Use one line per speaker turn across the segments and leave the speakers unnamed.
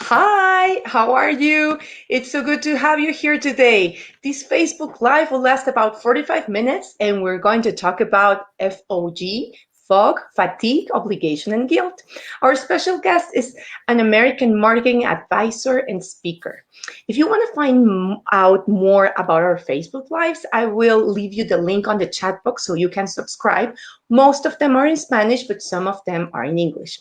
Hi, how are you? It's so good to have you here today. This Facebook Live will last about 45 minutes, and we're going to talk about FOG, fog, fatigue, obligation, and guilt. Our special guest is an American marketing advisor and speaker. If you want to find out more about our Facebook Lives, I will leave you the link on the chat box so you can subscribe. Most of them are in Spanish, but some of them are in English.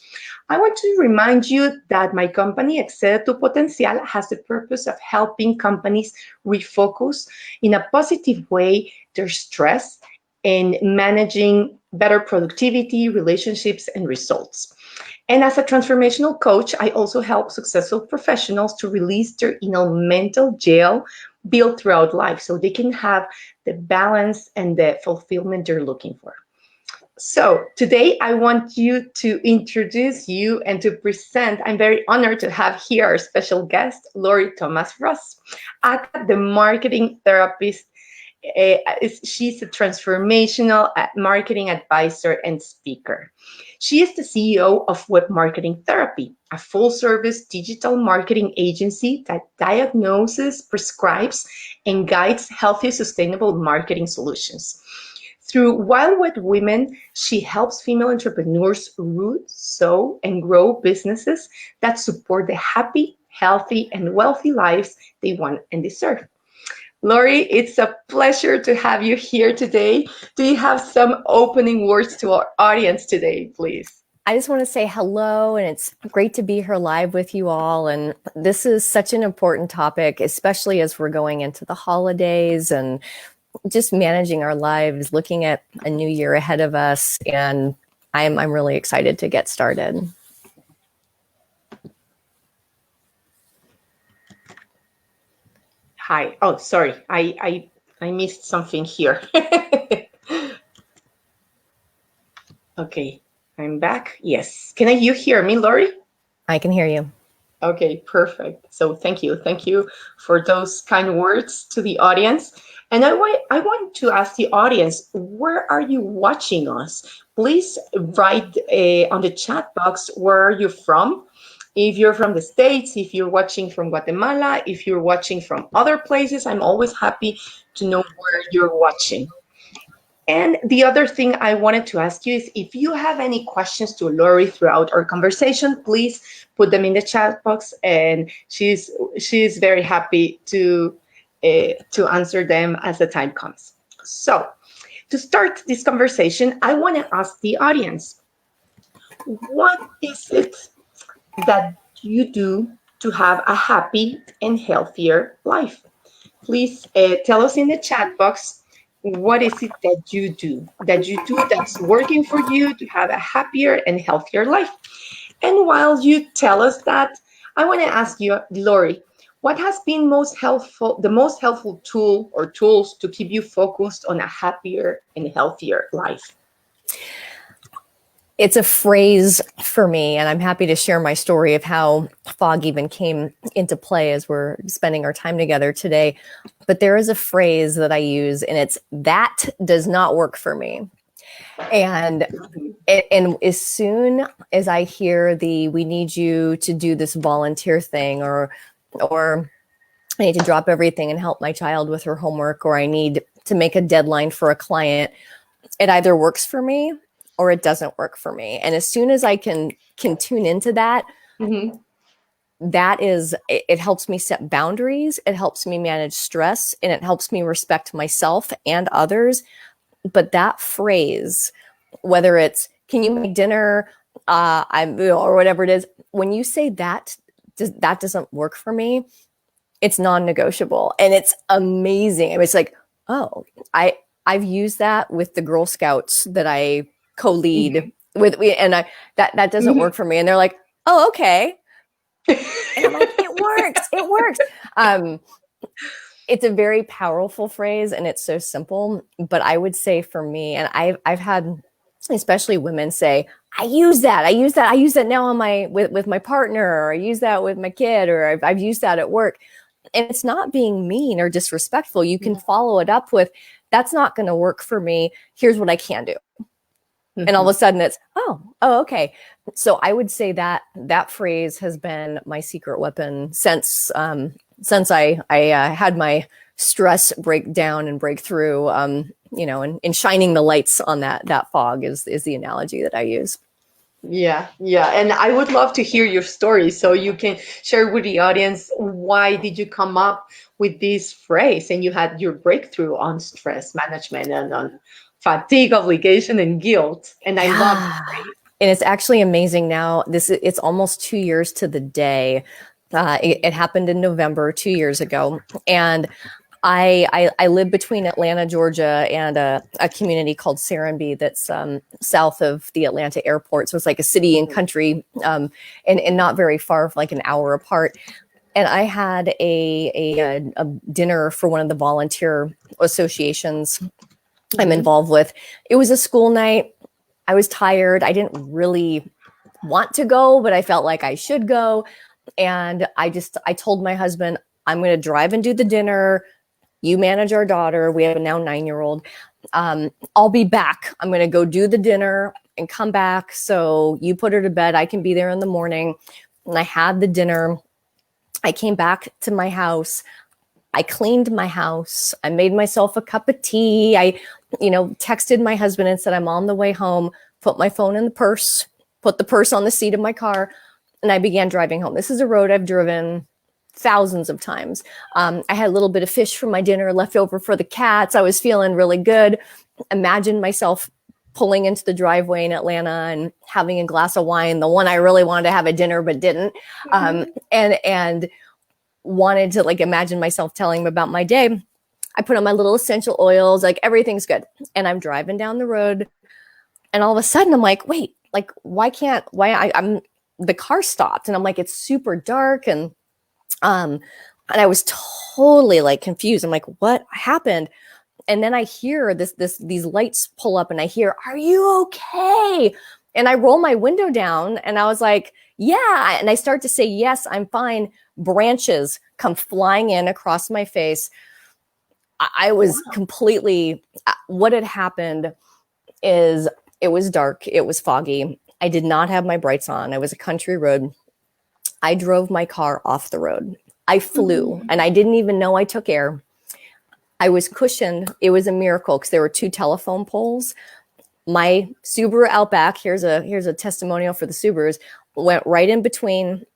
I want to remind you that my company, Excede tu Potencial, has the purpose of helping companies refocus in a positive way their stress and managing better productivity, relationships, and results. And as a transformational coach, I also help successful professionals to release their inner mental jail built throughout life so they can have the balance and the fulfillment they're looking for. So today I want you to introduce you and to present. I'm very honored to have here our special guest, Lorrie Thomas Ross, aka the marketing therapist. She's a transformational marketing advisor and speaker. She is the CEO of Web Marketing Therapy, a full-service digital marketing agency that diagnoses, prescribes, and guides healthy, sustainable marketing solutions. Through Wildwood Women, she helps female entrepreneurs root, sow, and grow businesses that support the happy, healthy, and wealthy lives they want and deserve. Lorrie, it's a pleasure to have you here today. Do you have some opening words to our audience today, please?
I just want to say hello, and it's great to be here live with you all. And this is such an important topic, especially as we're going into the holidays and just managing our lives, looking at a new year ahead of us. And I'm really excited to get started.
Hi. Oh, sorry. I missed something here. Okay, I'm back. Yes. You hear me, Lorrie?
I can hear you.
Okay, perfect. So thank you. Thank you for those kind words to the audience. And I want to ask the audience, where are you watching us? Please write on the chat box, where are you from? If you're from the States, if you're watching from Guatemala, if you're watching from other places, I'm always happy to know where you're watching. And the other thing I wanted to ask you is if you have any questions to Lorrie throughout our conversation, please put them in the chat box, and she's very happy to answer them as the time comes. So, to start this conversation, I want to ask the audience, what is it that you do to have a happy and healthier life? Please tell us in the chat box, what is it that you do that's working for you to have a happier and healthier life. And while you tell us that, I want to ask you, Lorrie, what has been the most helpful tool or tools to keep you focused on a happier and healthier life?
It's a phrase for me, and I'm happy to share my story of how fog even came into play as we're spending our time together today. But there is a phrase that I use, and it's "that does not work for me." And as soon as I hear "we need you to do this volunteer thing," or I need to drop everything and help my child with her homework, or I need to make a deadline for a client, it either works for me or it doesn't work for me. And as soon as I can tune into that,
Mm-hmm.
it helps me set boundaries, it helps me manage stress, and it helps me respect myself and others. But that phrase, whether it's "can you make dinner," or whatever it is, when you say that doesn't work for me, it's non-negotiable, and it's amazing. I mean, it's like, oh, I've used that with the Girl Scouts that I co-lead
Mm-hmm.
with, and that doesn't work for me, and they're like, oh, okay, and I'm like, it works. It's a very powerful phrase, and it's so simple. But I would say for me, and I've had especially women say, I use that now on with my partner, or I use that with my kid, or I've used that at work. And it's not being mean or disrespectful. You can follow it up with, that's not going to work for me. Here's what I can do. And all of
Mhm.
a sudden it's, oh, okay. So I would say that that phrase has been my secret weapon since I had my stress breakdown and breakthrough. And shining the lights on that fog is the analogy that I use.
Yeah, yeah. And I would love to hear your story so you can share with the audience why did you come up with this phrase and you had your breakthrough on stress management and on fatigue, obligation, and guilt. And I love the
Yeah.
phrase.
And it's actually amazing now. It's almost 2 years to the day. It happened in November 2 years ago, and I live between Atlanta, Georgia, and a community called Serenbe that's south of the Atlanta airport. So it's like a city and
Mhm.
country, and not very far, like an hour apart. And I had a dinner for one of the volunteer associations I'm
Mhm.
involved with. It was a school night. I was tired. I didn't really want to go, but I felt like I should go. And I told my husband, I'm going to drive and do the dinner. You manage our daughter. We have a now 9-year old. I'll be back. I'm going to go do the dinner and come back. So you put her to bed. I can be there in the morning. And I had the dinner. I came back to my house. I cleaned my house. I made myself a cup of tea. Texted my husband and said, I'm on the way home, put my phone in the purse, put the purse on the seat of my car, and I began driving home. This is a road I've driven thousands of times. I had a little bit of fish for my dinner left over for the cats. I was feeling really good. Imagine myself pulling into the driveway in Atlanta and having a glass of wine, the one I really wanted to have at dinner but didn't. And wanted to like imagine myself telling him about my day. I put on my little essential oils, like everything's good. And I'm driving down the road, and all of a sudden I'm like, wait, like I'm the car stopped, and I'm like, it's super dark, um and I was totally like confused. I'm like, what happened? And then I hear these lights pull up, and I hear, are you okay? And I roll my window down, and I was like, yeah. And I start to say, yes, I'm fine. Branches come flying in across my face. I was
Wow.
completely, what had happened is it was dark, it was foggy. I did not have my brights on. It was a country road. I drove my car off the road. I flew, and I didn't even know I took air. I was cushioned. It was a miracle because there were two telephone poles. My Subaru Outback, here's a testimonial for the Subarus, went right in between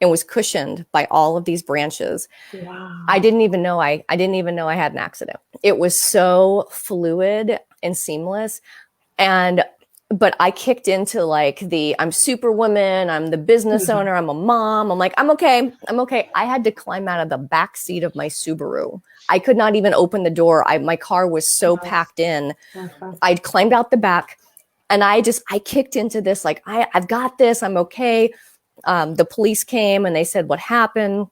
and was cushioned by all of these branches. I
Wow.
didn't even know I didn't even know I had an accident. It was so fluid and seamless. And but I kicked into like I'm superwoman, I'm the business
Mhm.
owner, I'm a mom. I'm like, I'm okay. I'm okay. I had to climb out of the back seat of my Subaru. I could not even open the door. My car was so
Yes.
packed in.
Uh-huh.
I'd climbed out the back, and I kicked into this like I've got this. I'm okay. The police came and they said, what happened?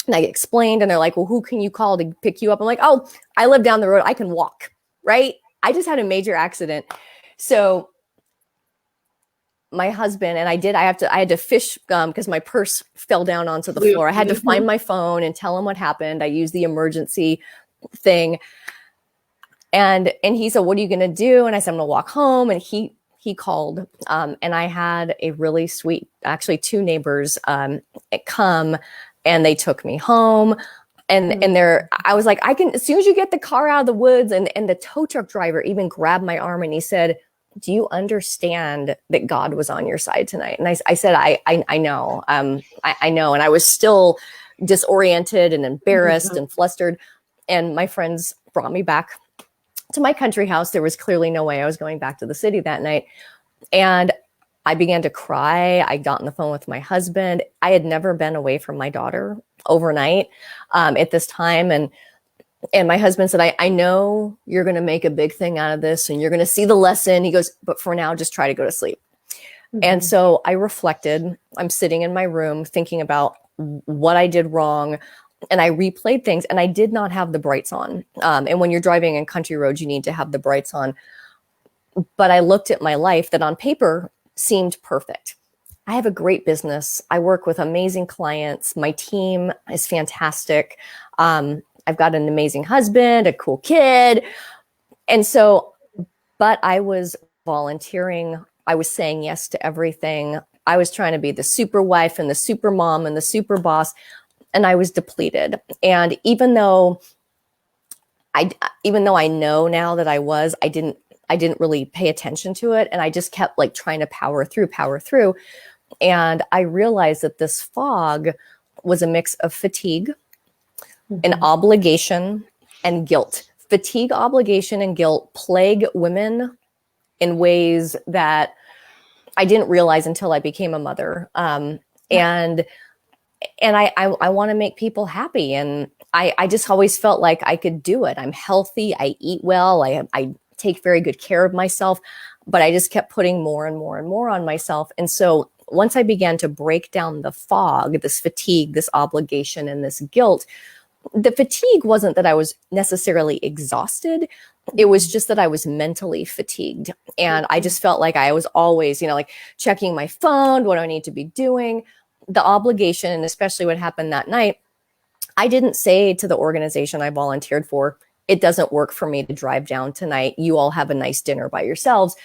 And I explained, and they're like, well, who can you call to pick you up? I'm like, oh, I live down the road. I can walk, right? I just had a major accident. So my husband and I had to fish because my purse fell down onto the floor. I had to find
Mhm.
my phone and tell him what happened. I used the emergency thing. And he said, what are you going to do? And I said, I'm going to walk home. And he called, and I had a really sweet, actually two neighbors come, and they took me home. And I was like, I can, as soon as you get the car out of the woods. And the tow truck driver even grabbed my arm, and he said, do you understand that God was on your side tonight? And I said, I know, I know. And I was still disoriented and embarrassed
Mhm.
and flustered. And my friends brought me back to my country house. There was clearly no way I was going back to the city that night. And I began to cry. I got on the phone with my husband. I had never been away from my daughter overnight at this time. And my husband said, I know you're going to make a big thing out of this and you're going to see the lesson. He goes, but for now, just try to go to sleep. And
Mhm.
so I reflected. I'm sitting in my room thinking about what I did wrong. And I replayed things, and I did not have the brights on. And when you're driving in country roads, you need to have the brights on. But I looked at my life that on paper seemed perfect. I have a great business. I work with amazing clients. My team is fantastic. I've got an amazing husband, a cool kid. And so, but I was volunteering. I was saying yes to everything. I was trying to be the super wife and the super mom and the super boss, and I was depleted. And even though I know now that I didn't really pay attention to it, and I just kept like trying to power through. And I realized that this fog was a mix of fatigue, an obligation, and guilt. Fatigue, obligation, and guilt plague women in ways that I didn't realize until I became a mother. And I want to make people happy. And I just always felt like I could do it. I'm healthy. I eat well. I take very good care of myself, but I just kept putting more and more and more on myself. And so once I began to break down the fog, this fatigue, this obligation, and this guilt, the fatigue wasn't that I was necessarily exhausted. It was just that I was mentally fatigued. And I just felt like I was always, like checking my phone. What do I need to be doing? The obligation, and especially what happened that night, I didn't say to the organization I volunteered for, it doesn't work for me to drive down tonight. You all have a nice dinner by yourselves.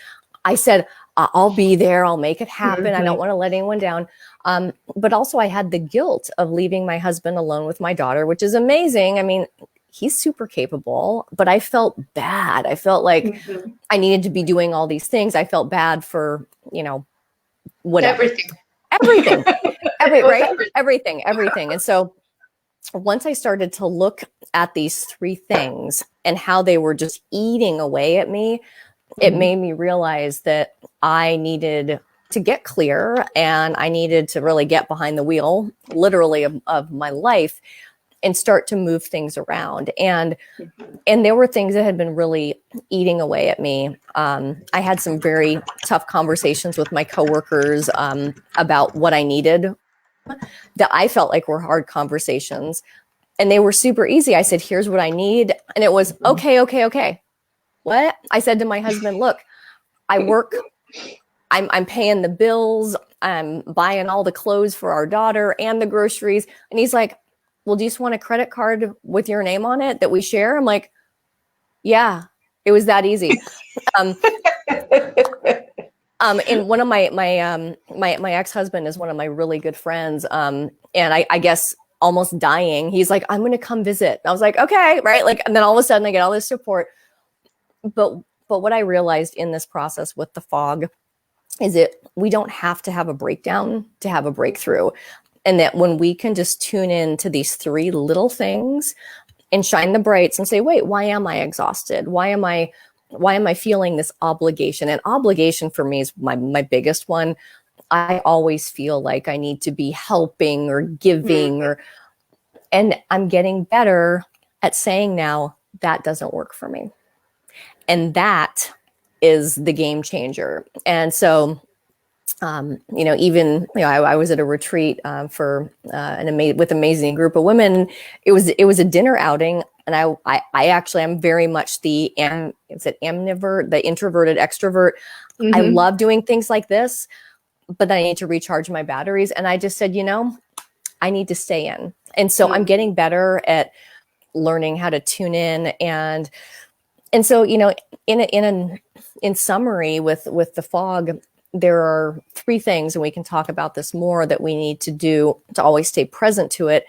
I said, I'll be there. I'll make it happen. I don't want to let anyone down. But also I had the guilt of leaving my husband alone with my daughter, which is amazing. I mean, he's super capable, but I felt bad. I felt like I needed to be doing all these things. I felt bad for, whatever. Everything. Everything. And so once I started to look at these three things and how they were just eating away at me, it made me realize that I needed to get clear, and I needed to really get behind the wheel, literally, of my life, and start to move things around. And there were things that had been really eating away at me. I had some very tough conversations with my coworkers about what I needed that I felt like were hard conversations. And they were super easy. I said, here's what I need. And it was, okay. What? I said to my husband, look, I work, I'm paying the bills, I'm buying all the clothes for our daughter and the groceries. And he's like, well, do you just want a credit card with your name on it that we share? I'm like, yeah, it was that easy. And one of my ex-husband is one of my really good friends. And I guess almost dying, he's like, I'm going to come visit. And I was like, okay, right. Like, and then all of a sudden I get all this support. But what I realized in this process with the fog is that we don't have to have a breakdown to have a breakthrough. And that when we can just tune in to these three little things and shine the brights and say, wait, why am I exhausted? Why am I feeling this obligation? And obligation for me is my biggest one. I always feel like I need to be helping or giving and I'm getting better at saying now that doesn't work for me. And that is the game changer. And so, I was at a retreat for with an amazing group of women. It was a dinner outing, and I actually am very much the amnivore, the introverted extrovert. I love doing things like this, but then I need to recharge my batteries. And I just said, I need to stay in. And so I'm getting better at learning how to tune in and so, in summary with the fog, there are three things, and we can talk about this more, that we need to do to always stay present to it.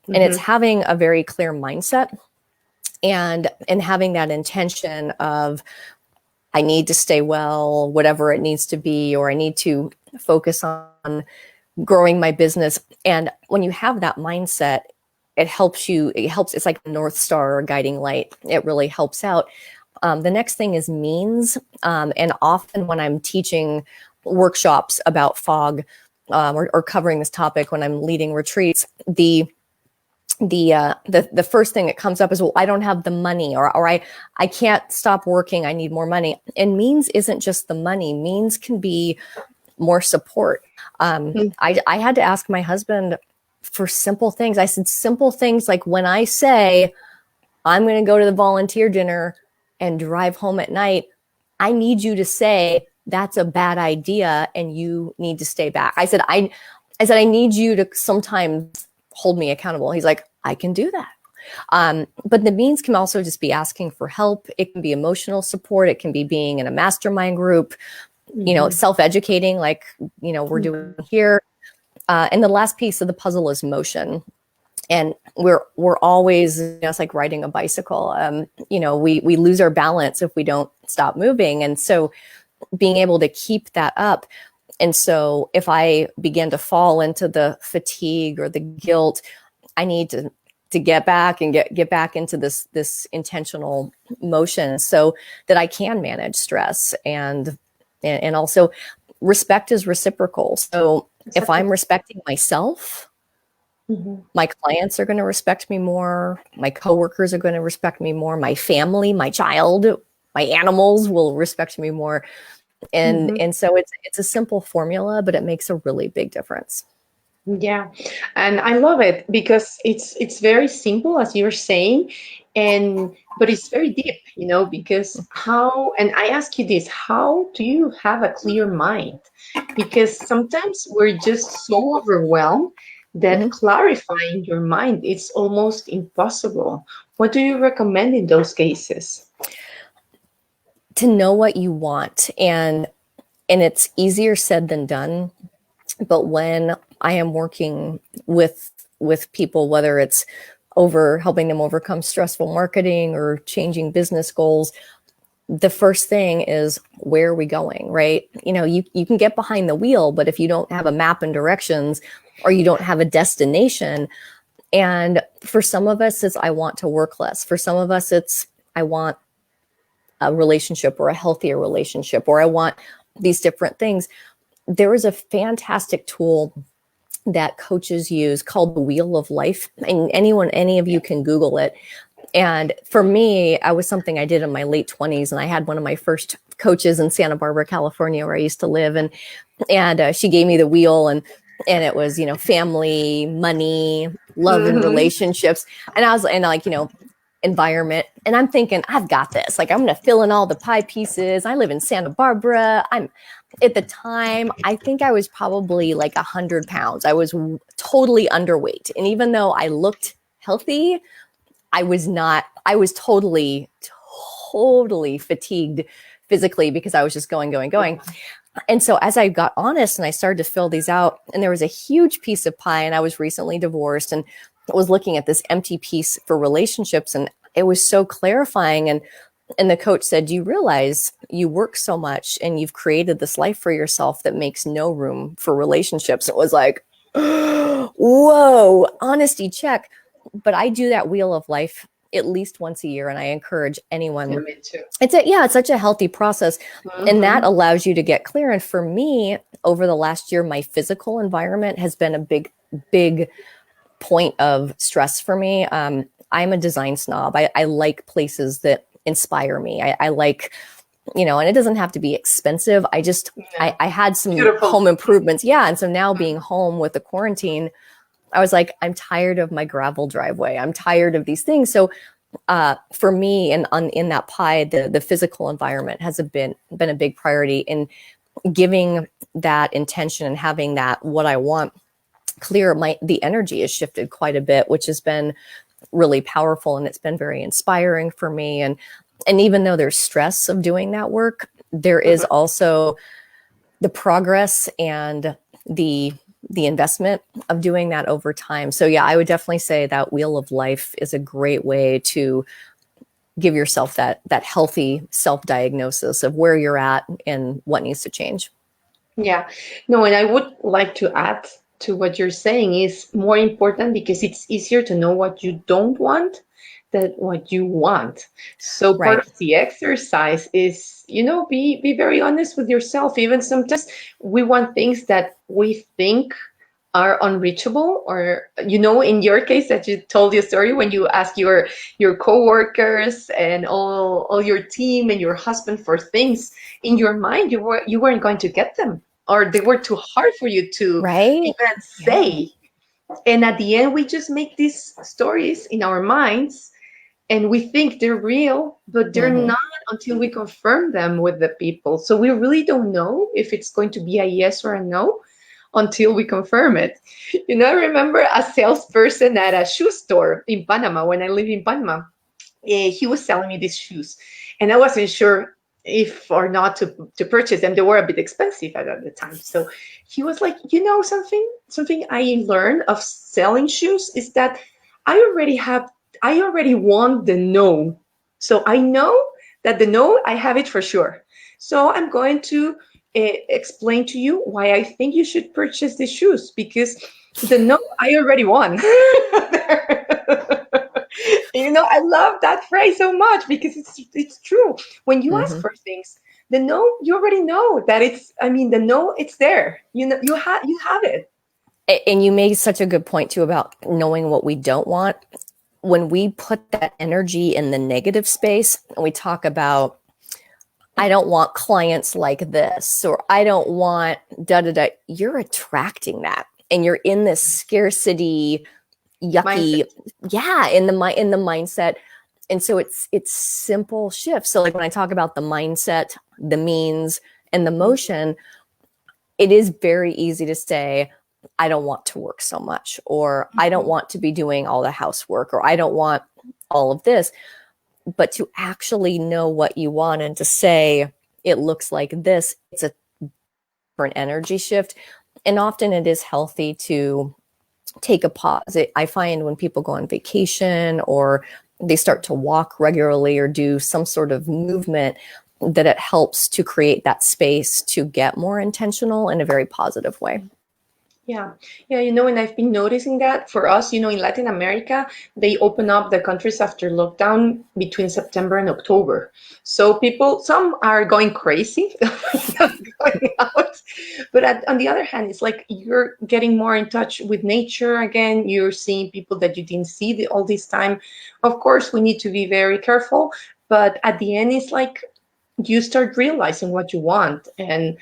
And it's having a very clear mindset and having that intention of, I need to stay well, whatever it needs to be, or I need to focus on growing my business. And when you have that mindset, it's like a North Star or guiding light. It really helps out. The next thing is means. And often when I'm teaching workshops about fog or covering this topic, when I'm leading retreats, the first thing that comes up is, well, I don't have the money, or I can't stop working. I need more money. And means isn't just the money. Means can be more support. I had to ask my husband for simple things. I said simple things like, when I say I'm going to go to the volunteer dinner and drive home at night, I need you to say that's a bad idea and you need to stay back. I said I need you to sometimes hold me accountable. He's like, I can do that. But the means can also just be asking for help. It can be emotional support. It can be being in a mastermind group, self-educating, like, we're doing here. And the last piece of the puzzle is motion. And we're always, it's like riding a bicycle. We lose our balance if we don't stop moving. And so being able to keep that up. And so if I begin to fall into the fatigue or the guilt, I need to get back and get back into this intentional motion so that I can manage stress. And also respect is reciprocal. So if I'm respecting myself, my clients are going to respect me more. My coworkers are going to respect me more. My family, my child, my animals will respect me more. And so it's a simple formula, but it makes a really big difference.
Yeah, and I love it because it's very simple as you're saying, but it's very deep, because and I ask you this, how do you have a clear mind? Because sometimes we're just so overwhelmed that clarifying your mind it's almost impossible. What do you recommend in those cases?
To know what you want, and it's easier said than done. But when I am working with people, whether it's helping them overcome stressful marketing or changing business goals, the first thing is, where are we going, right? You can get behind the wheel, but if you don't have a map and directions, or you don't have a destination, and for some of us, it's I want to work less. For some of us, it's I want a relationship or a healthier relationship, or I want these different things. There is a fantastic tool that coaches use called the Wheel of Life. And any of you can Google it. And for me, I was something I did in my late 20s, and I had one of my first coaches in Santa Barbara, California, where I used to live, and she gave me the wheel, and it was family, money, love, and relationships, and environment. And I'm thinking, I've got this. Like, I'm going to fill in all the pie pieces. I live in Santa Barbara. At the time, I think I was probably like 100 pounds. I was totally underweight. And even though I looked healthy, I was not. I was totally fatigued physically because I was just going. And so as I got honest and I started to fill these out, and there was a huge piece of pie, and I was recently divorced and was looking at this empty piece for relationships, and it was so clarifying. And the coach said, do you realize you work so much and you've created this life for yourself that makes no room for relationships? It was like, whoa, honesty check. But I do that Wheel of Life at least once a year, and I encourage anyone.
Yeah, me too.
It's such a healthy process, and that allows you to get clear. And for me, over the last year, my physical environment has been a big point of stress for me. I'm a design snob. I like places that inspire me. I like, and it doesn't have to be expensive. I had some beautiful home improvements. Yeah. And so now being home with the quarantine, I was like, I'm tired of my gravel driveway. I'm tired of these things. So for me, and in that pie, the physical environment has been a big priority in giving that intention and having that what I want clear. The energy has shifted quite a bit, which has been really powerful, and it's been very inspiring for me. And even though there's stress of doing that work, there is also the progress and the investment of doing that over time. So yeah, I would definitely say that Wheel of Life is a great way to give yourself that healthy self-diagnosis of where you're at and what needs to change.
Yeah, no, and I would like to add to what you're saying is more important because it's easier to know what you don't want than what you want. So part of the exercise is, be very honest with yourself. Even sometimes we want things that we think are unreachable, or in your case that you told your story when you ask your coworkers and all your team and your husband for things in your mind, you weren't going to get them, or they were too hard for you to even say. And at the end, we just make these stories in our minds and we think they're real, but they're not until we confirm them with the people. So we really don't know if it's going to be a yes or a no until we confirm it. I remember a salesperson at a shoe store in Panama when I lived in Panama. He was selling me these shoes, and I wasn't sure if or not to purchase them. They were a bit expensive at the time. So he was like, something I learned of selling shoes is that I already want the no. So I know that the no, I have it for sure. So I'm going to explain to you why I think you should purchase these shoes, because the no, I already won. I love that phrase so much because it's true. When you ask
Mhm.
for things, the no, you already know that the no, it's there. You have it.
And you made such a good point too about knowing what we don't want. When we put that energy in the negative space and we talk about, I don't want clients like this, or I don't want da da da, you're attracting that. And you're in this scarcity, yucky,
Mindset.
yeah, in the mindset. And so it's simple shifts. So like when I talk about the mindset, the means, and the motion, it is very easy to say, I don't want to work so much, or I don't want to be doing all the housework, or I don't want all of this. But to actually know what you want and to say, it looks like this, it's a different energy shift. And often it is healthy to take a pause. I find when people go on vacation or they start to walk regularly or do some sort of movement, that it helps to create that space to get more intentional in a very positive way.
Yeah, yeah, and I've been noticing that for us, in Latin America, they open up the countries after lockdown between September and October. So some are going crazy, going out, but on the other hand, it's like you're getting more in touch with nature again. You're seeing people that you didn't see all this time. Of course, we need to be very careful, but at the end, it's like you start realizing what you want, and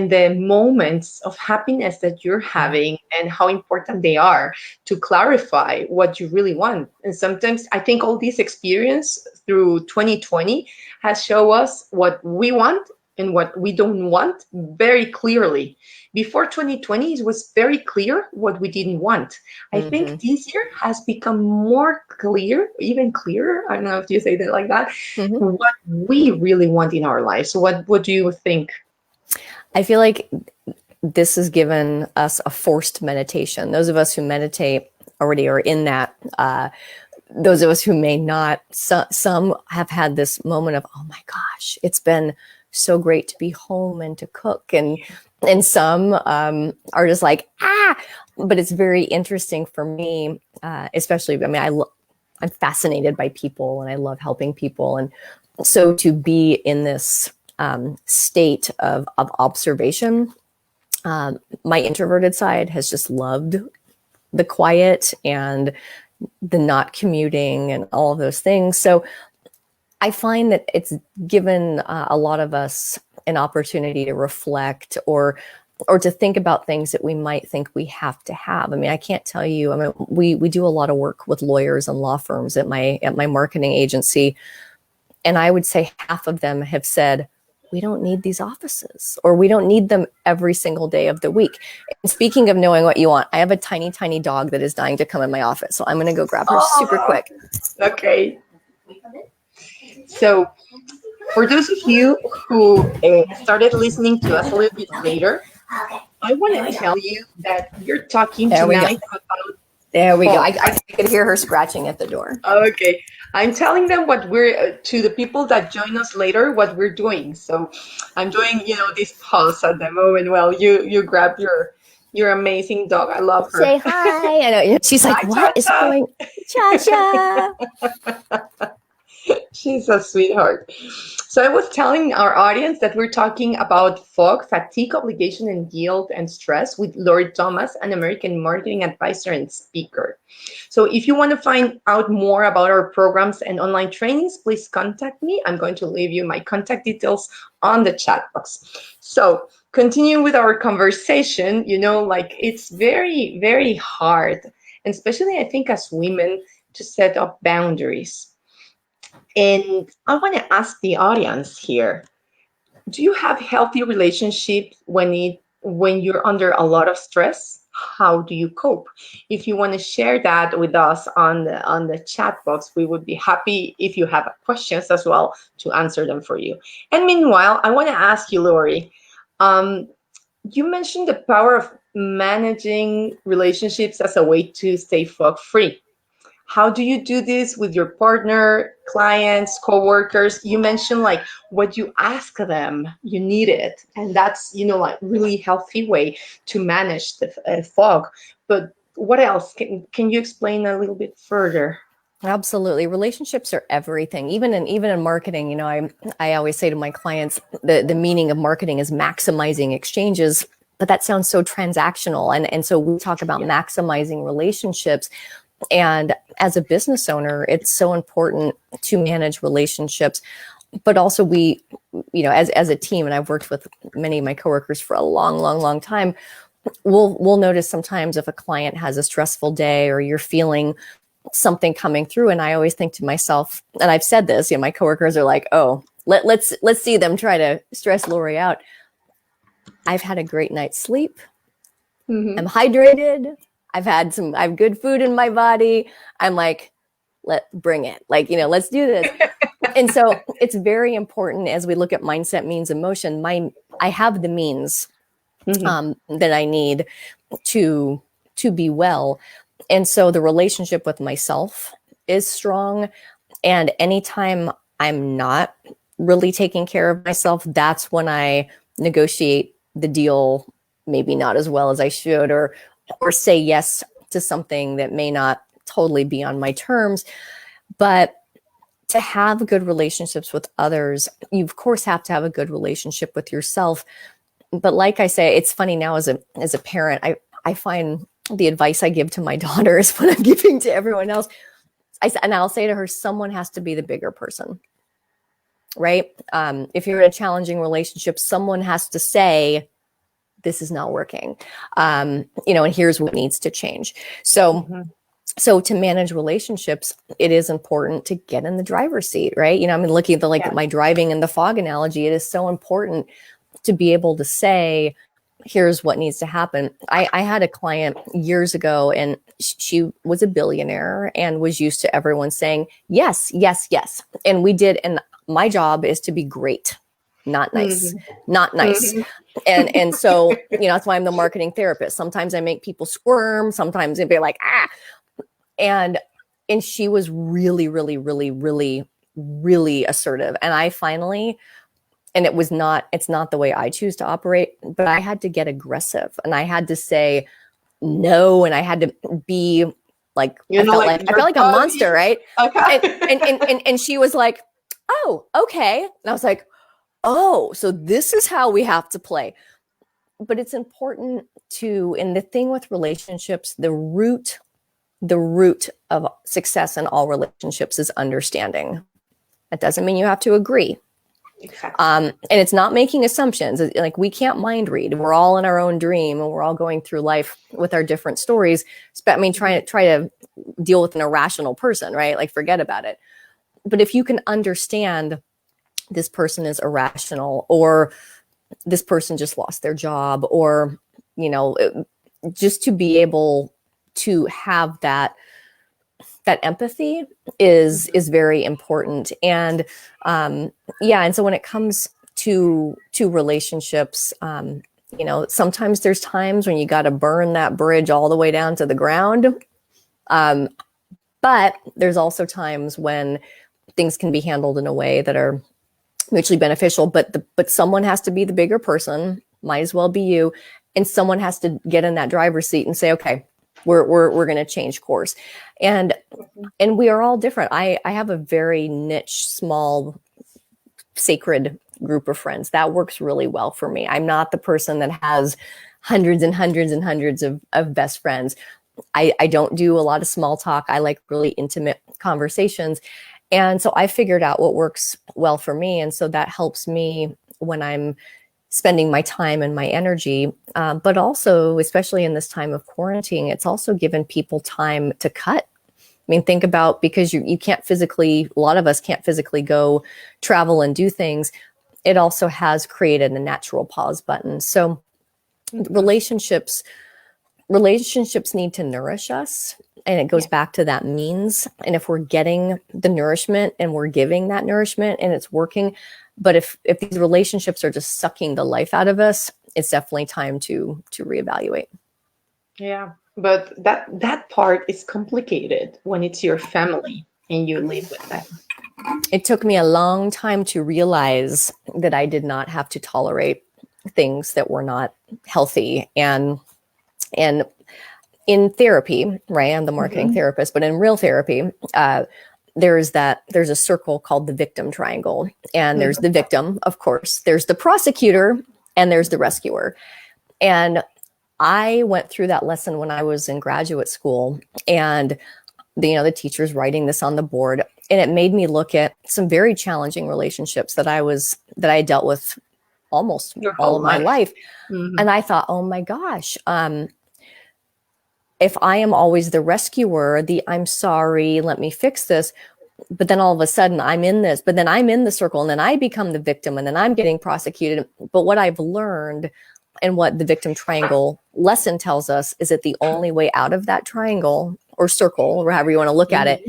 the moments of happiness that you're having and how important they are to clarify what you really want. And sometimes I think all this experience through 2020 has shown us what we want and what we don't want very clearly. Before 2020, it was very clear what we didn't want. I think
Mm-hmm.
this year has become more clear, even clearer. I don't know if you say that like that,
Mm-hmm.
what we really want in our lives. So what do you think?
I feel like this has given us a forced meditation. Those of us who meditate already are in that. Those of us who may not, some have had this moment of, oh my gosh, it's been so great to be home and to cook. And some are just like, ah, but it's very interesting for me, especially, I'm fascinated by people and I love helping people. And so to be in this state of observation, my introverted side has just loved the quiet and the not commuting and all of those things. So I find that it's given a lot of us an opportunity to reflect or to think about things that we might think we have to have. I can't tell you. We do a lot of work with lawyers and law firms at my marketing agency, and I would say half of them have said, we don't need these offices, or we don't need them every single day of the week. And speaking of knowing what you want, I have a tiny, tiny dog that is dying to come in my office. So I'm going to go grab her super
Oh,
quick.
okay. So, for those of you who started listening to us a little bit later, I want to tell you that we're talking
There we go.
tonight about
There we go.
fog.
I could hear her scratching at the door.
Okay, I'm telling them what we're to the people that join us later what we're doing. So, I'm doing this pause at the moment while you grab your amazing dog. I love her.
Say hi. I know. She's like,
Hi,
what is
Cha
going? Cha-cha.
Cha. She's a sweetheart. So I was telling our audience that we're talking about FOG, fatigue, obligation, and guilt and stress with Lorrie Thomas, an American marketing advisor and speaker. So if you want to find out more about our programs and online trainings, please contact me. I'm going to leave you my contact details on the chat box. So continue with our conversation, like it's very, very hard, and especially I think as women, to set up boundaries. And I want to ask the audience here, do you have healthy relationships when it when you're under a lot of stress, how do you cope? If you want to share that with us on the chat box, we would be happy if you have questions as well to answer them for you. And meanwhile, I want to ask you, Lori, um, you mentioned the power of managing relationships as a way to stay fog free. How do you do this with your partner, clients, coworkers? You mentioned like what you ask them, you need it, and that's like really healthy way to manage the fog. But what else? Can you explain a little bit further?
Absolutely. Relationships are everything. Even in marketing, I always say to my clients, the meaning of marketing is maximizing exchanges, but that sounds so transactional. And so we talk about maximizing relationships. And as a business owner, it's so important to manage relationships. But also we, as a team, and I've worked with many of my coworkers for a long, long, long time, we'll notice sometimes if a client has a stressful day or you're feeling something coming through, and I always think to myself, and I've said this, my coworkers are like, oh, let's see them try to stress Lori out. I've had a great night's sleep.
Mm-hmm.
I'm hydrated. I have good food in my body. I'm like, bring it. Let's do this. And so it's very important as we look at mindset, means, emotion. I have the means that I need to be well. And so the relationship with myself is strong. And anytime I'm not really taking care of myself, that's when I negotiate the deal, maybe not as well as I should, or say yes to something that may not totally be on my terms. But to have good relationships with others, you of course have to have a good relationship with yourself. But like I say, it's funny now as a parent, I find the advice I give to my daughters when I'm giving to everyone else, I'll say to her, someone has to be the bigger person, right? If you're in a challenging relationship, someone has to say, this is not working, and here's what needs to change. So to manage relationships, it is important to get in the driver's seat, right? Looking at my driving in the fog analogy, it is so important to be able to say, here's what needs to happen. I had a client years ago, and she was a billionaire and was used to everyone saying, yes, yes, yes. And my job is to be great, not nice, not nice. And so, that's why I'm the marketing therapist. Sometimes I make people squirm. Sometimes they'd be like, ah. And she was really, really, really, really, really assertive. And I finally, and it's not the way I choose to operate, but I had to get aggressive and I had to say no. And I had to be like, I felt like a monster, right?
Okay.
And she was like, oh, okay. And I was like, oh, so this is how we have to play. But it's important and the thing with relationships, the root of success in all relationships is understanding. That doesn't mean you have to agree.
Exactly.
And it's not making assumptions. Like, we can't mind read. We're all in our own dream, and we're all going through life with our different stories. Try to deal with an irrational person, right? Like, forget about it. But if you can understand this person is irrational, or this person just lost their job, or, just to be able to have that empathy is very important. And and so when it comes to relationships, sometimes there's times when you got to burn that bridge all the way down to the ground, but there's also times when things can be handled in a way that are mutually beneficial. But someone has to be the bigger person, might as well be you, and someone has to get in that driver's seat and say, okay, we're going to change course. And we are all different. I have a very niche, small, sacred group of friends that works really well for me. I'm not the person that has hundreds and hundreds and hundreds of best friends. I don't do a lot of small talk. I like really intimate conversations. And so I figured out what works well for me. And so that helps me when I'm spending my time and my energy, but also, especially in this time of quarantine, it's also given people time to cut. I mean, think about, because you can't physically, a lot of us can't physically go travel and do things. It also has created a natural pause button. So relationships need to nourish us, and it goes back to that means. And if we're getting the nourishment and we're giving that nourishment and it's working, but if these relationships are just sucking the life out of us, it's definitely time to reevaluate.
Yeah, but that part is complicated when it's your family and you live with them.
It took me a long time to realize that I did not have to tolerate things that were not healthy. And in therapy, right? I'm the marketing therapist, but in real therapy, there's a circle called the victim triangle. And there's the victim, of course, there's the prosecutor, and there's the rescuer. And I went through that lesson when I was in graduate school, and the teacher's writing this on the board, and it made me look at some very challenging relationships that I dealt with almost all of my life. And I thought, oh my gosh, if I am always the rescuer, I'm sorry, let me fix this. But then all of a sudden I'm in this, but then I'm in the circle, and then I become the victim, and then I'm getting prosecuted. But what I've learned, and what the victim triangle lesson tells us, is that the only way out of that triangle or circle, or however you want to look at it,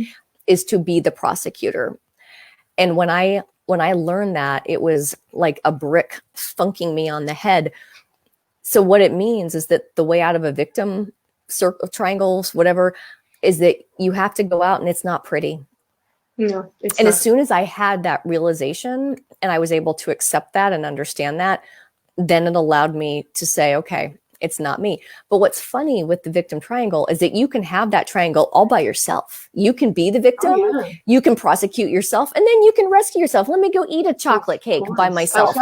is to be the prosecutor. And when I learned that, it was like a brick thunking me on the head. So what it means is that the way out of a victim circle, triangles, whatever, is that you have to go out, and it's not pretty.
No, it's
and
not.
As soon as I had that realization and I was able to accept that and understand that, then it allowed me to say, okay, it's not me. But what's funny with the victim triangle is that you can have that triangle all by yourself. You can be the victim, you can prosecute yourself, and then you can rescue yourself. Let me go eat a chocolate cake by myself.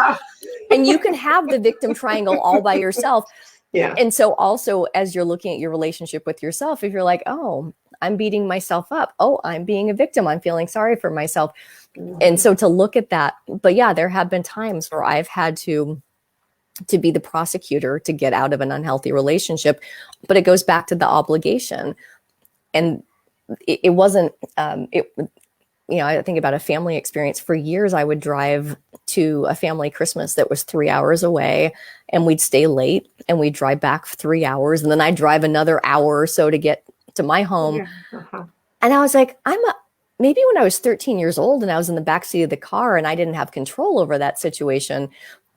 And you can have the victim triangle all by yourself.
Yeah.
And so also, as you're looking at your relationship with yourself, if you're like, oh, I'm beating myself up. Oh, I'm being a victim. I'm feeling sorry for myself. And so to look at that. But yeah, there have been times where I've had to be the prosecutor to get out of an unhealthy relationship. But it goes back to the obligation. And it wasn't, I think about a family experience. For years, I would drive to a family Christmas that was 3 hours away, and we'd stay late, and we'd drive back 3 hours, and then I'd drive another hour or so to get to my home. And I was like, maybe when I was 13 years old and I was in the backseat of the car and I didn't have control over that situation,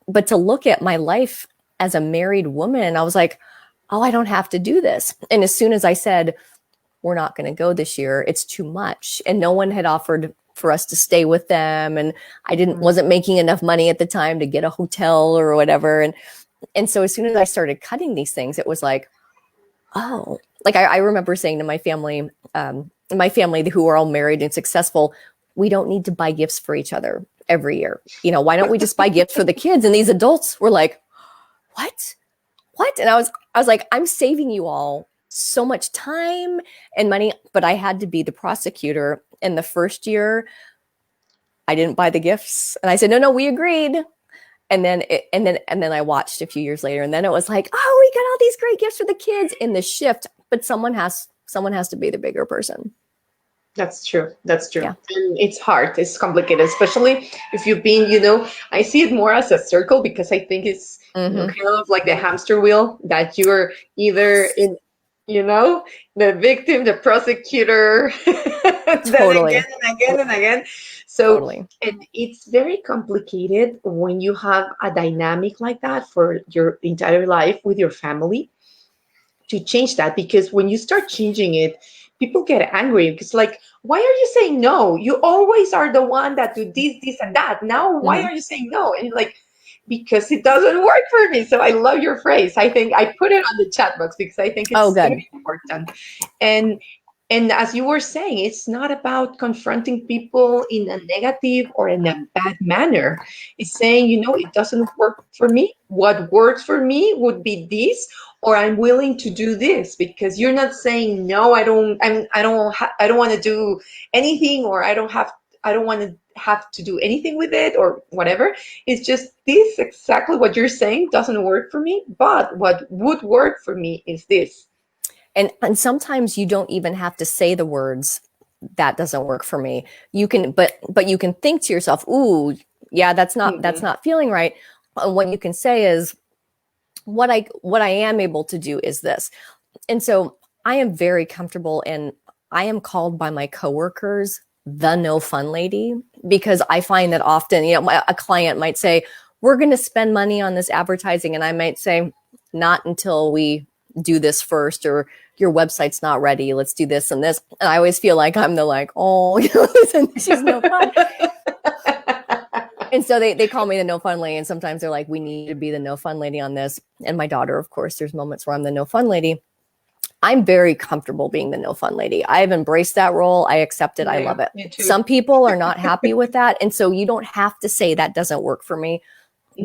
but to look at my life as a married woman, I was like, oh, I don't have to do this. And as soon as I said, we're not going to go this year, it's too much. And no one had offered for us to stay with them. And I wasn't making enough money at the time to get a hotel or whatever. And so as soon as I started cutting these things, it was like, oh, like I remember saying to my family who are all married and successful, we don't need to buy gifts for each other every year. Why don't we just buy gifts for the kids? And these adults were like, what? And I was like, I'm saving you all so much time and money, but I had to be the prosecutor. In the first year, I didn't buy the gifts. And I said, no, we agreed. And then I watched a few years later, and then it was like, oh, we got all these great gifts for the kids in the shift, but someone has to be the bigger person.
That's true.
Yeah.
And it's hard. It's complicated, especially if you've been, I see it more as a circle, because I think it's kind of like the hamster wheel, that you're either in, the victim, the prosecutor,
Totally.
then again and again. So,
Totally.
and it's very complicated when you have a dynamic like that for your entire life with your family, to change that. Because when you start changing it, people get angry, because like, why are you saying no? You always are the one that do this and that. Now, why are you saying no? And like, because it doesn't work for me. So I love your phrase. I think I put it on the chat box because I think it's very important. And as you were saying, it's not about confronting people in a negative or in a bad manner. It's saying, it doesn't work for me. What works for me would be this, or I'm willing to do this. Because you're not saying no, I don't want to do anything, or I don't want to have to do anything with it, or whatever. It's just this, exactly what you're saying doesn't work for me, but what would work for me is this.
And sometimes you don't even have to say the words, that doesn't work for me. You can, but you can think to yourself, ooh, yeah, that's not feeling right. And what you can say is, what I am able to do is this. And so I am very comfortable, and I am called by my coworkers the no fun lady, because I find that often, a client might say, we're going to spend money on this advertising. And I might say, not until we do this first, or your website's not ready. Let's do this and this. And I always feel like I'm the oh, she's no fun. And so they call me the no fun lady. And sometimes they're like, we need to be the no fun lady on this. And my daughter, of course, there's moments where I'm the no fun lady. I'm very comfortable being the no fun lady. I've embraced that role. I accept it. I love it. Some people are not happy with that. And so you don't have to say that doesn't work for me,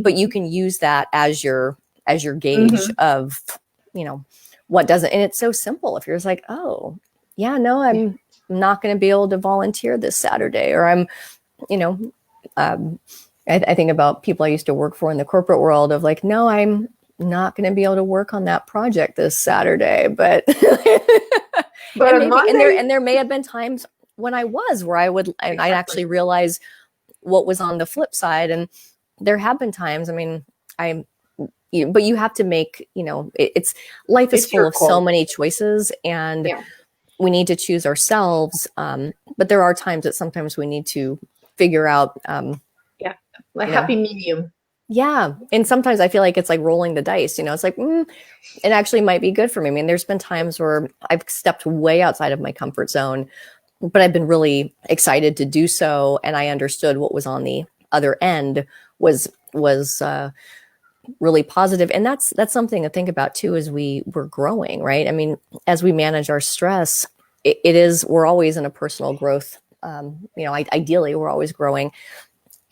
but you can use that as your gauge of, what doesn't. And it's so simple. If you're just like, oh yeah, no, I'm not going to be able to volunteer this Saturday, or I'm, I think about people I used to work for in the corporate world of like, no, I'm not going to be able to work on that project this Saturday, but and there may have been times when I was where I would, and I'd actually realize what was on the flip side. And there have been times, but you have to make, it's life is full of so many choices, and we need to choose ourselves. But there are times that sometimes we need to figure out,
happy medium.
Yeah. And sometimes I feel like it's like rolling the dice, it's like, it actually might be good for me. I mean, there's been times where I've stepped way outside of my comfort zone, but I've been really excited to do so. And I understood what was on the other end was really positive. And that's something to think about too, as we're growing, right? I mean, as we manage our stress, we're always in a personal growth. Ideally we're always growing.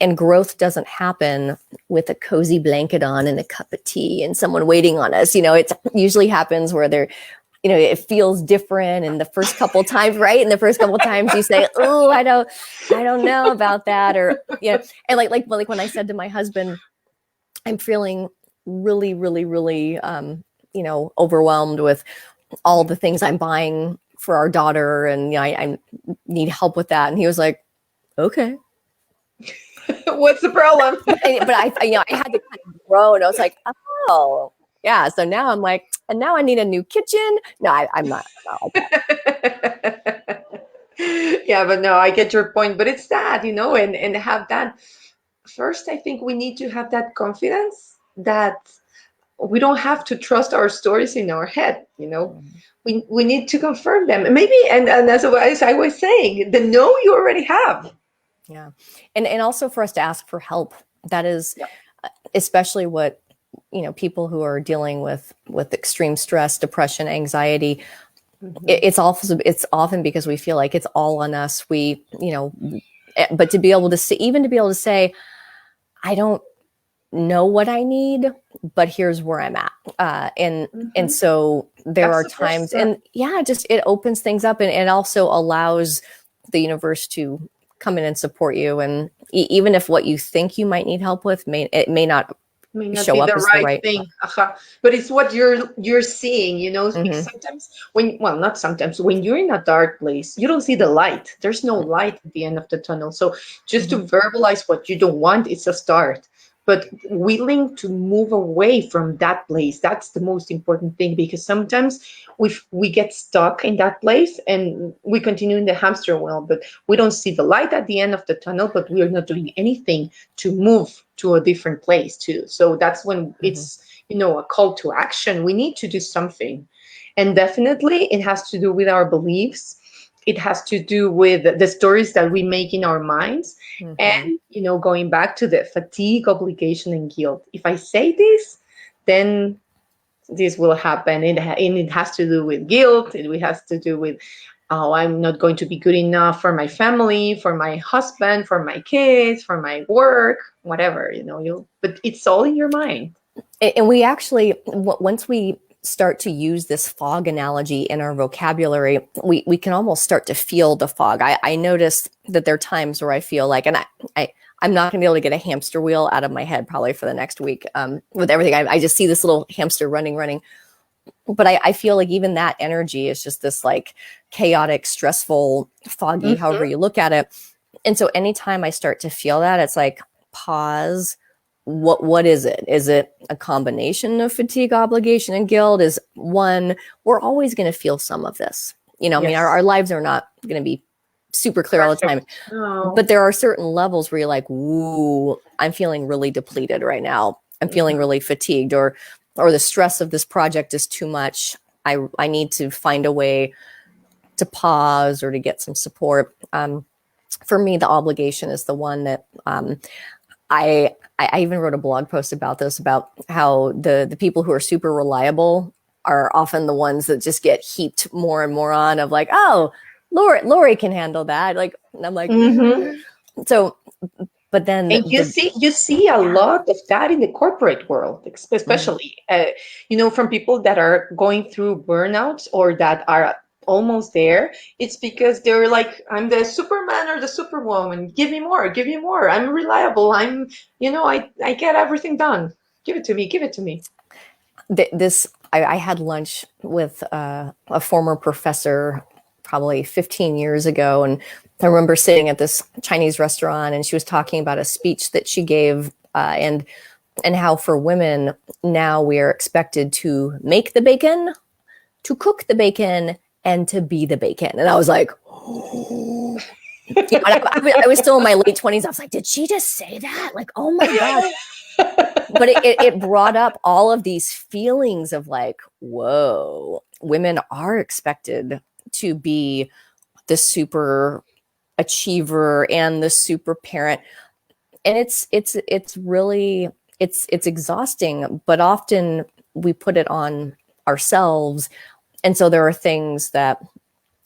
And growth doesn't happen with a cozy blanket on and a cup of tea and someone waiting on us. It usually happens where it feels different. And the first couple of times, right? And the first couple of times you say, oh, I don't know about that. Or, and like when I said to my husband, I'm feeling really, really, really, overwhelmed with all the things I'm buying for our daughter. And I need help with that. And he was like, okay.
What's the problem?
But I had to kind of grow, and I was like, oh, yeah. So now I'm like, and now I need a new kitchen. No, I'm not like that.
Yeah, but no, I get your point. But it's that, and have that. First, I think we need to have that confidence that we don't have to trust our stories in our head. We need to confirm them. Maybe, and as I was saying, the no you already have.
Yeah. And also for us to ask for help. That is especially what, people who are dealing with extreme stress, depression, anxiety, it's often because we feel like it's all on us. But to be able to say, I don't know what I need, but here's where I'm at. And so there are times, and it opens things up, and it also allows the universe to come in and support you. And even if what you think you might need help with may not show up as the right
thing. But it's what you're seeing, because sometimes not sometimes, when you're in a dark place, you don't see the light. There's no light at the end of the tunnel. So just to verbalize what you don't want, it's a start. But willing to move away from that place, that's the most important thing, because sometimes we get stuck in that place and we continue in the hamster wheel, but we don't see the light at the end of the tunnel, but we are not doing anything to move to a different place too. So that's when it's, a call to action. We need to do something. And definitely it has to do with our beliefs. It has to do with the stories that we make in our minds. And, going back to the fatigue, obligation, and guilt. If I say this, then this will happen. And it has to do with guilt. It has to do with, I'm not going to be good enough for my family, for my husband, for my kids, for my work, whatever, but it's all in your mind.
And we actually, once we start to use this fog analogy in our vocabulary, we can almost start to feel the fog. I noticed that there are times where I feel like, and I'm not going to be able to get a hamster wheel out of my head probably for the next week with everything. I just see this little hamster running. But I feel like even that energy is just this like chaotic, stressful, foggy, however you look at it. And so anytime I start to feel that, it's like, pause, what is it? Is it a combination of fatigue, obligation, and guilt? Is one, we're always going to feel some of this. You know, I mean,
Yes.
our lives are not going to be super clear all the time,
Perfect. No.
but there are certain levels where you're like, ooh, I'm feeling really depleted right now. I'm feeling really fatigued, or the stress of this project is too much. I need to find a way to pause or to get some support. For me, the obligation is the one that I even wrote a blog post about this, about how the people who are super reliable are often the ones that just get heaped more and more on, of like, oh, Lorrie can handle that. Like, and I'm like,
Mm-hmm.
so, but then
And you see a
yeah.
lot of that in the corporate world,
Mm.
especially from people that are going through burnouts or that are almost there. It's because they're like, I'm the Superman or the Superwoman. Give me more, give me more. I'm reliable. I get everything done. Give it to me, give it to me.
I had lunch with a former professor probably 15 years ago, and I remember sitting at this Chinese restaurant, and she was talking about a speech that she gave, and how for women now we are expected to make the bacon, to cook the bacon, and to be the bacon. And I was like, oh. I was still in my late 20s. I was like, did she just say that? Like, oh my God. But it brought up all of these feelings of like, whoa, women are expected to be the super achiever and the super parent. And it's really, it's exhausting, but often we put it on ourselves. And so there are things that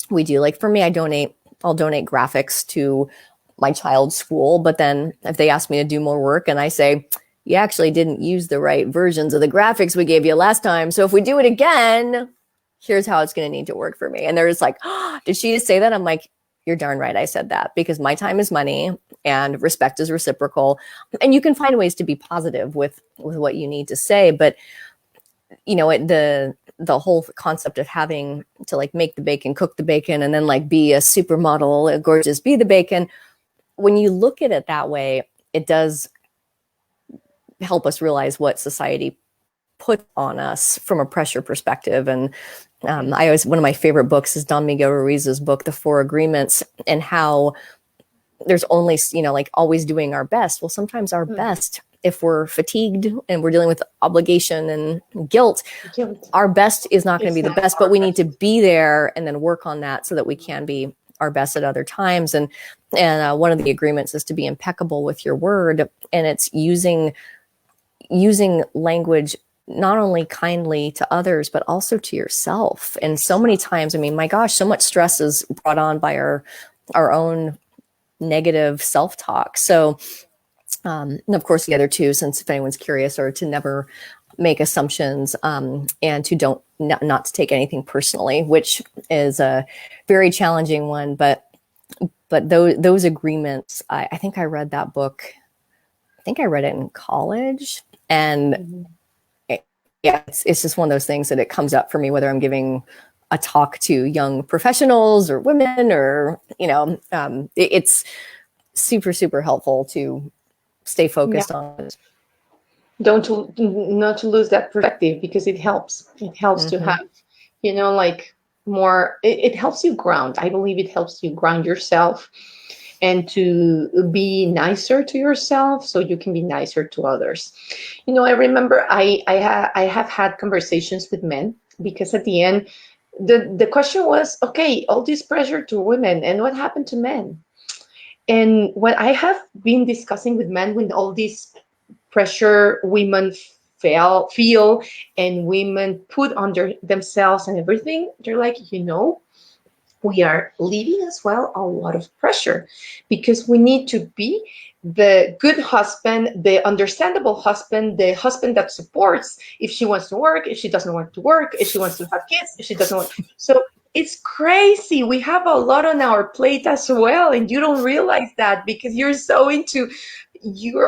we do. Like for me, I'll donate graphics to my child's school, but then if they ask me to do more work and I say, you actually didn't use the right versions of the graphics we gave you last time, so if we do it again, here's how it's going to need to work for me. And they're just like, oh, did she just say that? I'm like, you're darn right I said that, because my time is money and respect is reciprocal. And you can find ways to be positive with what you need to say, but the whole concept of having to like make the bacon, cook the bacon, and then like be a supermodel, a gorgeous, be the bacon. When you look at it that way, it does help us realize what society put on us from a pressure perspective. And one of my favorite books is Don Miguel Ruiz's book, The Four Agreements, and how there's only, like always doing our best. Well, sometimes our best, if we're fatigued and we're dealing with obligation and guilt, our best is not going to be the best, but we need to be there and then work on that so that we can be our best at other times. And one of the agreements is to be impeccable with your word. And it's using language not only kindly to others, but also to yourself. And so many times, I mean, my gosh, so much stress is brought on by our own negative self-talk. So, and of course, the other two, since if anyone's curious, are to never make assumptions, and to not to take anything personally, which is a very challenging one. But those agreements, I think I read that book. I think I read it in college, and it's just one of those things that it comes up for me whether I'm giving a talk to young professionals or women, or it's super, super helpful to stay focused on it.
Not to lose that perspective, because it helps. It helps to have, like more. It helps you ground. I believe it helps you ground yourself and to be nicer to yourself, so you can be nicer to others. I remember I have had conversations with men, because at the end, the question was, okay, all this pressure to women, and what happened to men? And what I have been discussing with men, with all this pressure women feel and women put under themselves and everything, they're like, we are living as well a lot of pressure, because we need to be the good husband, the understandable husband, the husband that supports if she wants to work, if she doesn't want to work, if she wants to have kids, if she doesn't want. So it's crazy. We have a lot on our plate as well, and you don't realize that, because you're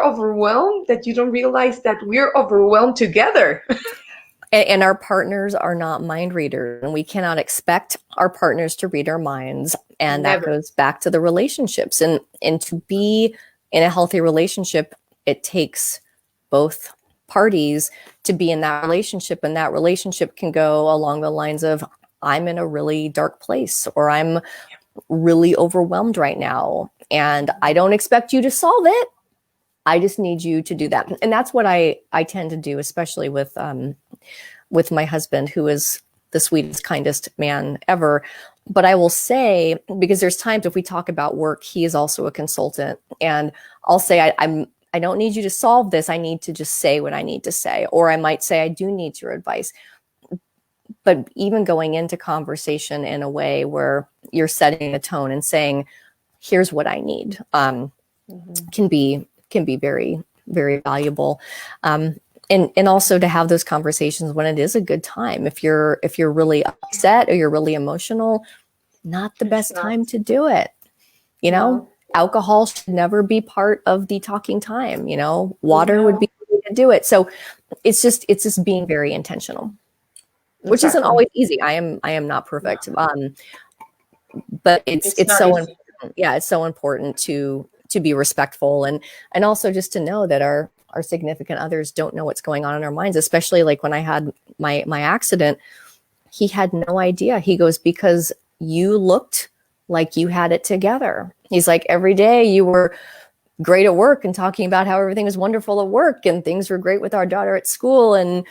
overwhelmed, that you don't realize that we're overwhelmed together.
And our partners are not mind readers, and we cannot expect our partners to read our minds. And that
Never.
goes back to the relationships, and to be in a healthy relationship, it takes both parties to be in that relationship, and that relationship can go along the lines of, I'm in a really dark place, or I'm really overwhelmed right now, and I don't expect you to solve it. I just need you to do that. And that's what I tend to do, especially with my husband, who is the sweetest, kindest man ever. But I will say, because there's times if we talk about work, he is also a consultant, and I'll say, I don't need you to solve this. I need to just say what I need to say. Or I might say, I do need your advice. But even going into conversation in a way where you're setting a tone and saying, here's what I need, can be very, very valuable. And also to have those conversations when it is a good time. If you're really upset or you're really emotional, not the best time to do it. Alcohol should never be part of the talking time. Water would be the way to do it. So it's just being very intentional, which isn't always easy. I am not perfect. But it's so important. Yeah, it's so important to be respectful, and also just to know that our significant others don't know what's going on in our minds, especially like when I had my accident. He had no idea. He goes, because you looked like you had it together. He's like, every day you were great at work and talking about how everything was wonderful at work and things were great with our daughter at school, and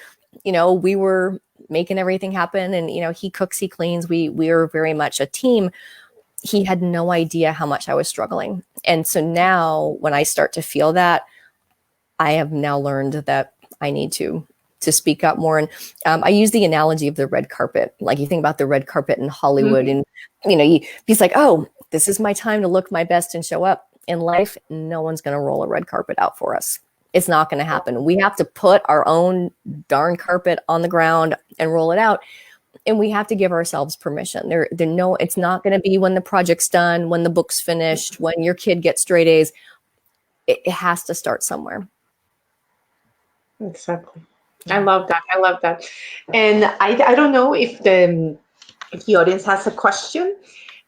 we were making everything happen, and he cooks, he cleans, we are very much a team. He had no idea how much I was struggling. And so now when I start to feel that, I have now learned that I need to speak up more. And I use the analogy of the red carpet. Like, you think about the red carpet in Hollywood, and he's like, oh, this is my time to look my best and show up. In life, no one's going to roll a red carpet out for us. It's not going to happen. We have to put our own darn carpet on the ground and roll it out. And we have to give ourselves permission. It's not going to be when the project's done, when the book's finished, when your kid gets straight A's. It has to start somewhere.
Exactly. I love that. And I don't know if the audience has a question,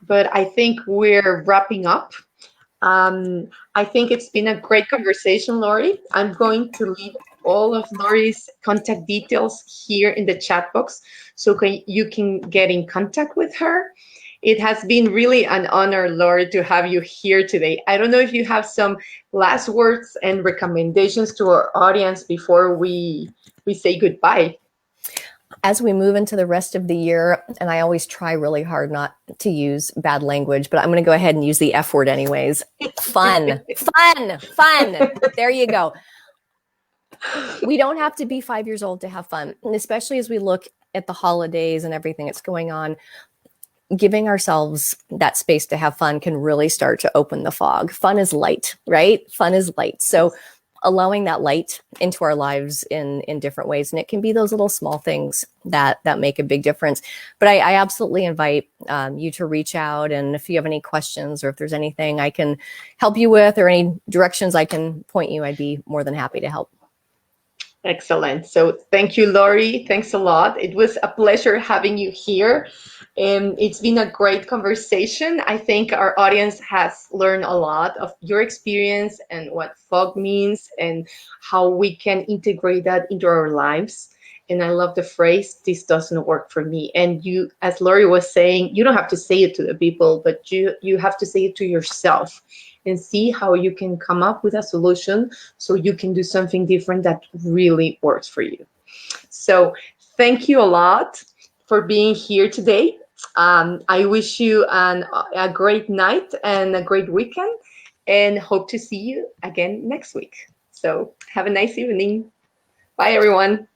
but I think we're wrapping up. I think it's been a great conversation, Lorrie. I'm going to leave all of Lorrie's contact details here in the chat box, so you can get in contact with her. It has been really an honor, Lorrie, to have you here today. I don't know if you have some last words and recommendations to our audience before we say goodbye.
As we move into the rest of the year, and I always try really hard not to use bad language, but I'm going to go ahead and use the F word anyways. Fun. There you go. We don't have to be 5 years old to have fun. And especially as we look at the holidays and everything that's going on, giving ourselves that space to have fun can really start to open the fog. Fun is light, right? Fun is light. So allowing that light into our lives in different ways. And it can be those little small things that make a big difference. But I absolutely invite you to reach out. And if you have any questions, or if there's anything I can help you with, or any directions I can point you, I'd be more than happy to help.
Excellent. So thank you, Lorrie. Thanks a lot. It was a pleasure having you here. It's been a great conversation. I think our audience has learned a lot of your experience and what FOG means and how we can integrate that into our lives. And I love the phrase, this doesn't work for me. And you, as Lorrie was saying, you don't have to say it to the people, but you have to say it to yourself and see how you can come up with a solution so you can do something different that really works for you. So thank you a lot for being here today. I wish you a great night and a great weekend, and hope to see you again next week. So have a nice evening. Bye, everyone.